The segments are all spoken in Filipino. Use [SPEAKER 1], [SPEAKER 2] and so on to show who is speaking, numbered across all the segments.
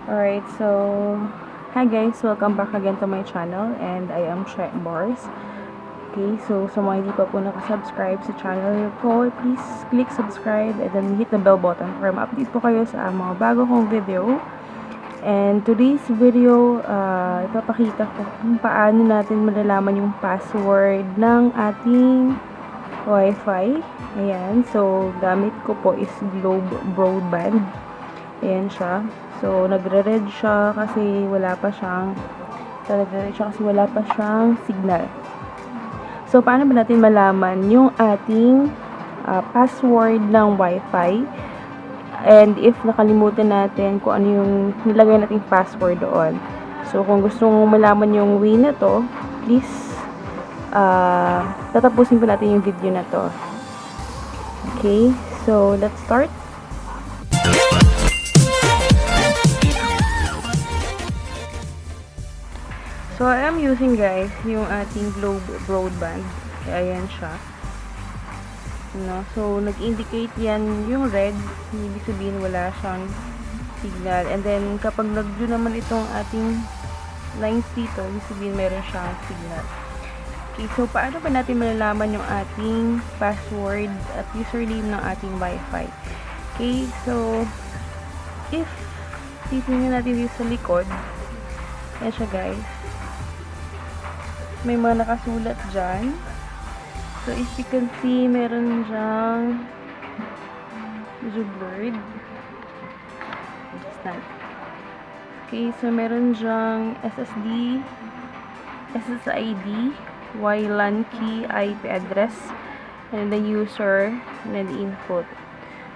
[SPEAKER 1] Alright, so hi guys, welcome back again to my channel and I am Shek Bars. Okay, so sa mga hindi pa po nakasubscribe sa channel ko, please click subscribe and then hit the bell button para ma-update po kayo sa mga bago kong video. And today's video, ipapakita ko kung paano natin malalaman yung password ng ating WiFi. Ayan, so gamit ko po is Globe Broadband. Ayan siya. So, nagre-red siya kasi wala pa siyang signal. So, paano ba natin malaman yung ating password ng Wi-Fi? And if nakalimutan natin kung ano yung nilagay nating password doon. So, kung gusto mong malaman yung way na to, please, tatapusin po natin yung video na to. Okay? So, let's start. So, I am using guys, yung ating Globe Broadband. Kaya ayan siya. No? So, nag-indicate yan yung red. Ibig sabihin wala siyang signal. And then, kapag nag-blue naman itong ating lines dito, ibig sabihin meron siyang signal. Okay, so paano ba natin malalaman yung ating password at username ng ating Wi-Fi? Okay, so, if titingnan natin dito sa likod, yan siya guys. May mga nakasulat dyan. So, if you can see, meron dyang blurred. Just that. Okay, so meron dyang SSID, WLAN key, IP address, and the user, and then the input.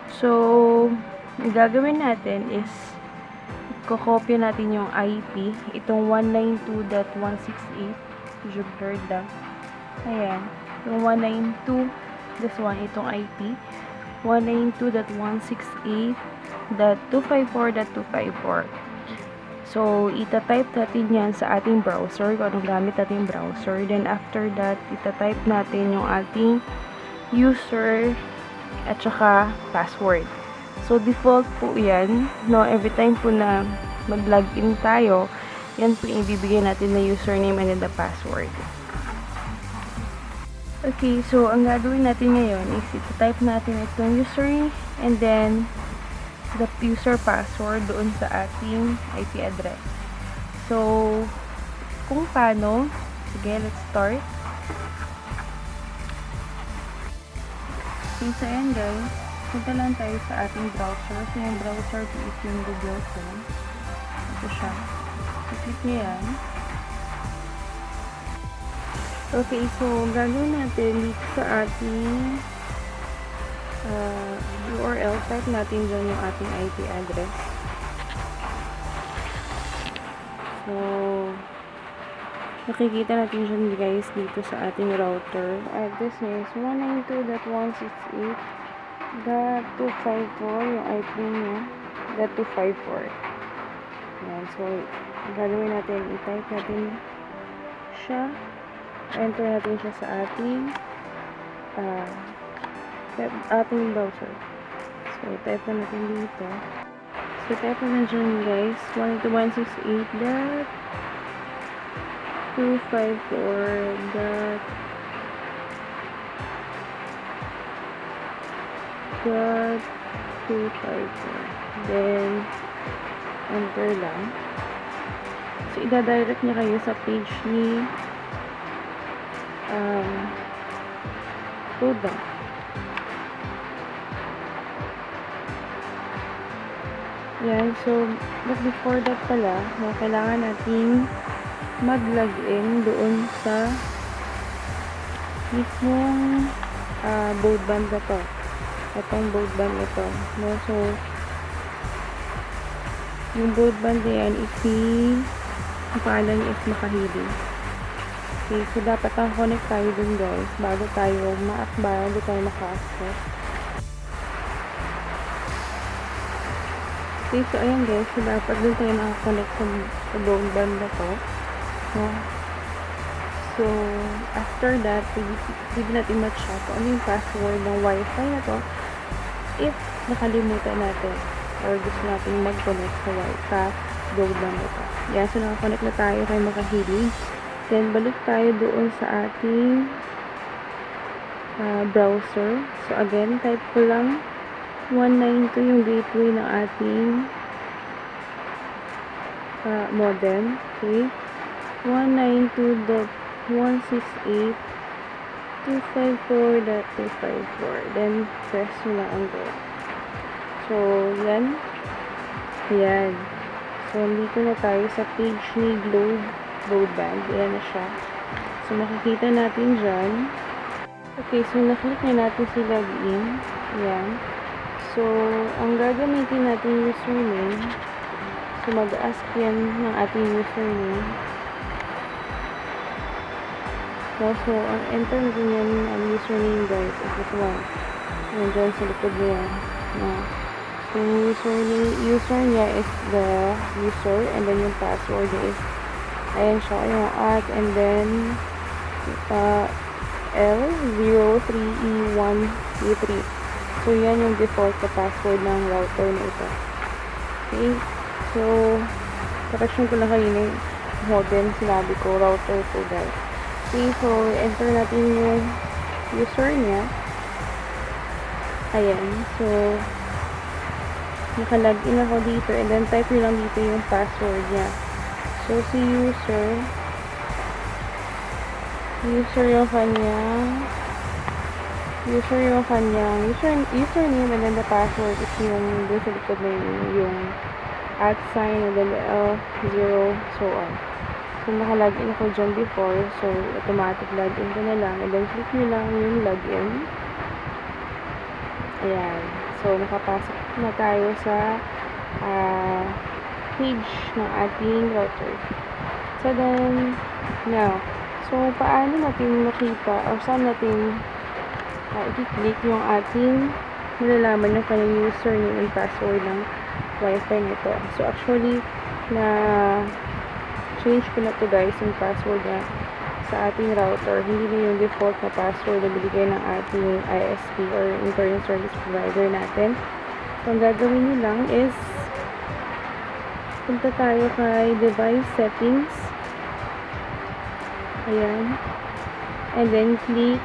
[SPEAKER 1] So, ang gagawin natin is kokopya natin yung IP, itong 192.168. Blurred lang. Ayan. Yung 192, this one, itong IP. 192.168.254.254. So, itatype natin yan sa ating browser, kung anong gamit natin browser. Then, after that, itatype natin yung ating user at saka password. So, default po yan. No, every time po na mag-login tayo, yan po yung ibibigay natin na username and then the password. Okay, so ang gagawin natin ngayon is ito-type natin itong user and then the user password doon sa ating IP address. So, kung paano, sige, let's start. Okay, so ayan guys, punta lang tayo sa ating browser. So, yung browser po is yung Google Chrome. Ito siya. I-click nyo yan. Okay, so gagawin natin dito sa ating URL. Type natin dyan yung ating IP address. So, nakikita natin dyan guys dito sa ating router. Address is 192.168.254 yung IP niya. .254. Yan, so gagawin natin, i-type natin siya, enter natin siya sa ating browser. So, type na natin dito. So, type na dyan guys, 192.168.254. Then, enter lang. So, ida-direct niya kayo sa page ni product. Yan. So, but before that pala, kailangan nating mag-login doon sa mismong broadband na to. Itong broadband ito. No? So, yung broadband na yan is ang pangalan niya is Makahili. Okay, so dapat ang connect tayo dun guys bago tayo ma-akbar, bago tayo maka-access. Okay, so ayan guys, so dapat dun tayo naka-connect sa broadband na to. So, after that, pwede natin ma-check kung ano yung password ng Wi-Fi na to if nakalimutan natin or gusto natin mag-connect sa load lang ito. Yan, so nakakonect na tayo kay makahilig. Then, balik tayo doon sa ating browser. So, again, type ko lang 192 yung gateway ng ating modem. Okay. 192.168.254.254. Then, press mo lang ang go. So, yan. Ayan. So, dito na tayo sa page ni Globe Broadband. Ayan na siya. So, makikita natin dyan. Okay, so, naklik na natin si login. Ayan. So, ang gagamitin natin username. So, mag-ask yan ng ating username. So, ang enter natin yan ang username, guys. Ito sila. Ayan dyan sa likod niya. Yung user niya is the user, and then yung password is, ayan siya, yung at, and then L03E123. So, yan yung default na password ng router na ito. Okay. So, correction ko lang kayo yung modem, sinabi ko, router po, guys. Okay, so, enter natin yung user niya. Ayan. So, nakalagin ako dito, and then type nyo lang dito yung password niya. So, si user yung kanyang username, and then the password is yung doon sa likod na yung at sign, and then the L0, so on. So, nakalagin ako dyan before, so automatic login ko na lang, and then click nyo lang yung login. Ayan. So, nakapasok na tayo sa page ng ating router. So, then, now, so, paano natin makita or saan natin i-click yung ating malalaman yung kanyang username and password ng Wi-Fi nito. So, actually, change ko na to, guys, yung password niya sa ating router. Hindi na yung default na password na binigay ng ating ISP or internet service provider natin. So, ang gagawin nyo lang is punta tayo kay device settings. Ayan. And then click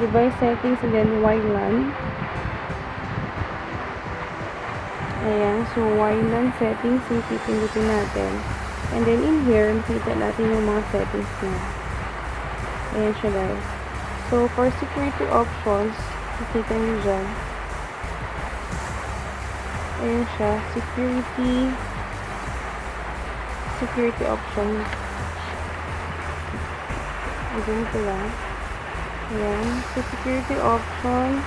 [SPEAKER 1] device settings, and then WLAN. Ayan. So, WLAN settings yung pipilitin natin. And then, in here, makita natin yung mga settings niya. Ayan siya, guys. So, for security options, makita nyo dyan. Ayan siya. Security options. Ayan ko lang. Ayan. So, security options.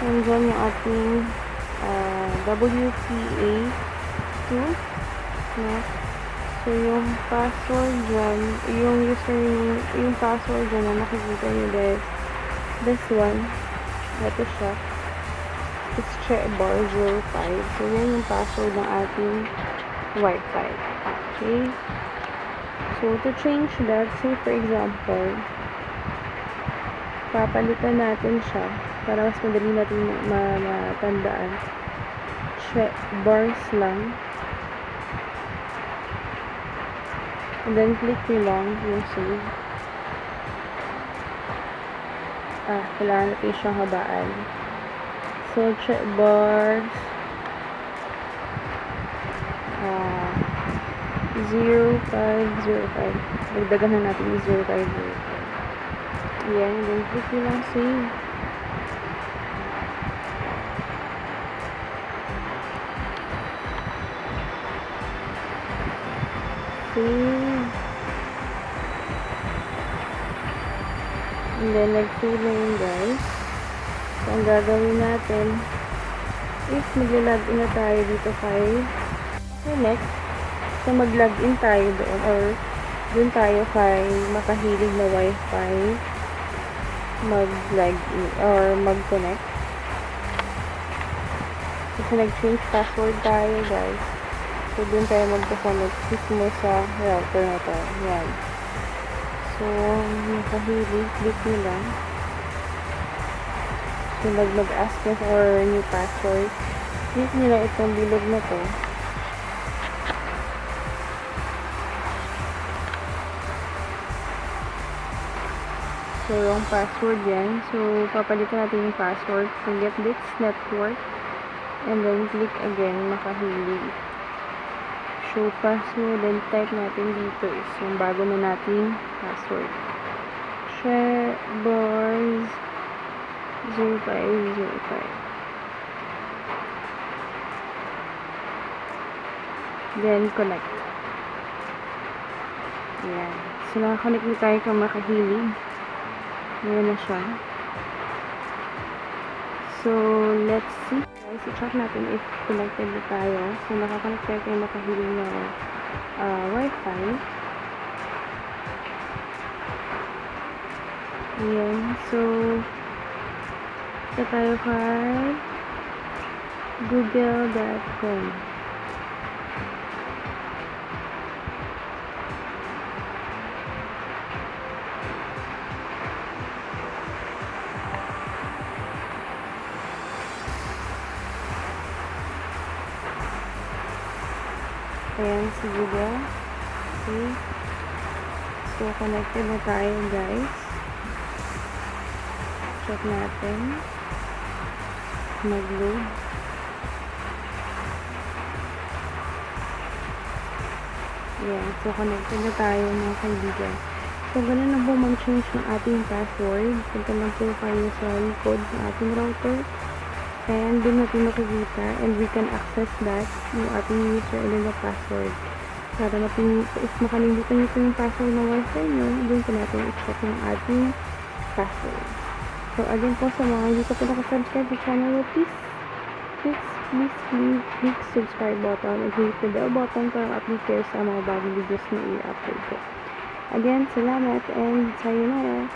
[SPEAKER 1] Nandyan yung ating WPA2. So, yung password dyan, yung username, yung password dyan na makikita nyo, guys. This one. Ito siya. It's checkbar05. So, yan yung password ng ating Wi-Fi. Okay. So, to change that, say for example, papalitan natin siya para mas madali natin matandaan. Check bars lang. And then, click nyo lang yung save. Kailangan natin siyang habaan. So, check bars 0505. Dagdagan na natin yung 0505. Ayan, then click nyo lang save. Save. And then, nag-save na yun, guys. So, ang gagawin natin, if mag-login na tayo dito kay konek, so mag-login tayo doon, or doon tayo kay makahilig na Wi-Fi, mag-login, or mag-connect. Kasi nag-change password tayo, guys. So, doon tayo mag-connect mismo sa router na to. Yan. So, makahilig, click nyo lang. So, mag-ask nyo for new password. Click nyo lang itong bilog na to. So, yung password yan. So, papalitan natin yung password. Forget this network. And then, click again, makahilig. Show password. Then, type natin dito is yung bago na nating password. Share bars 0505. Then, connect. Ayan. So, nakakonect na tayo kang makahilig. Ayan na siya. So, let's see. Guys, i-check natin if connected na tayo. So, nakakonect tayo kay makahilig na Wi-Fi. Ayan. So, ito tayo kay google.com. Ayan si Google. Okay. So, connected na tayo, guys. Check natin. Mag-load. Ayan. So, connected na tayo, mga kaibigan. So, ganun na po mag-change ng ating password. Punta lang po kayo sa likod ng ating router. And doon natin makikita and we can access that yung ating user and the password. Para if makalimutan nyo po yung password ng wifi nyo, doon po natin i-check yung ating password. So again po sa mga hindi ko po nakasubscribe sa channel, please click subscribe button and hit the bell button para update kayo sa mga bagong videos na i-upload ko. Again, salamat and sayonara!